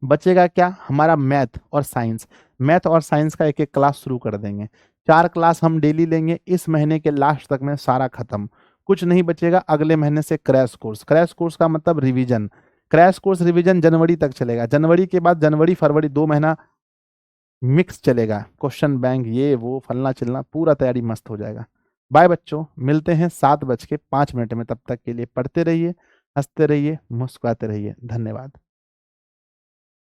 बचेगा क्या? हमारा मैथ और साइंस। मैथ और साइंस का एक एक क्लास शुरू कर देंगे, 4 क्लास हम डेली लेंगे। इस महीने के लास्ट तक में सारा खत्म, कुछ नहीं बचेगा। अगले महीने से क्रैश कोर्स, क्रैश कोर्स का मतलब रिवीजन, क्रैश कोर्स रिवीजन जनवरी तक चलेगा। जनवरी के बाद जनवरी फरवरी 2 महीना मिक्स चलेगा, क्वेश्चन बैंक ये वो फलना चिलना, पूरा तैयारी मस्त हो जाएगा। बाय बच्चों, मिलते हैं 7:05 में। तब तक के लिए पढ़ते रहिए, हंसते रहिए, मुस्कुराते रहिए। धन्यवाद।